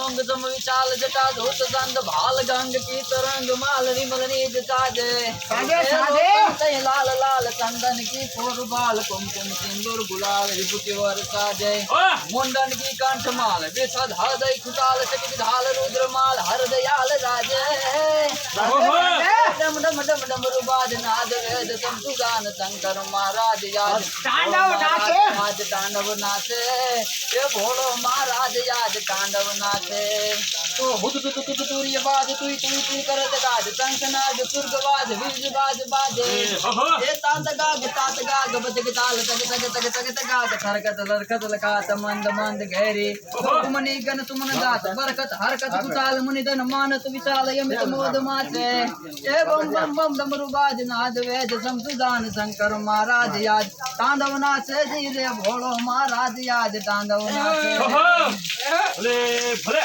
Jong जम विशाल जटा धोत संद भाल गंग की तरंग माल विमल नीज साजे साजे लाल लाल चंदन की फोर बाल कुमकुम सिंदूर गुलाल विभूति वर साजे मुंडन की कंठ माल विशद हृदय खुशाल चकित ढाल रुद्र माल हर दयाल राजे डम डम डम डम रुबाज नाद वेद संतुदान शंकर महाराज याद तांडव नाचे आज तांडव नाचे ये भोलो महाराज याद तांडव नाचे तो हुद तुरी बाज तुई करत गाज शंख नाद सुर्ग बाज विज बाज बाजे ये तात गाग बज ताल तग तग तग तग तगात खरकत लरकत लकात मंद मंद गहरी मनि गण सुमन दात बरकत हरकत कुताल मुनि धन मानस विशाल यमित मोद माचे ए बम बम बम डमरू बाज नाद वेद संतुदान शंकर महाराज याद तांडव नाचे जी रे भोलो महाराज याद तांडव नाचे भले भले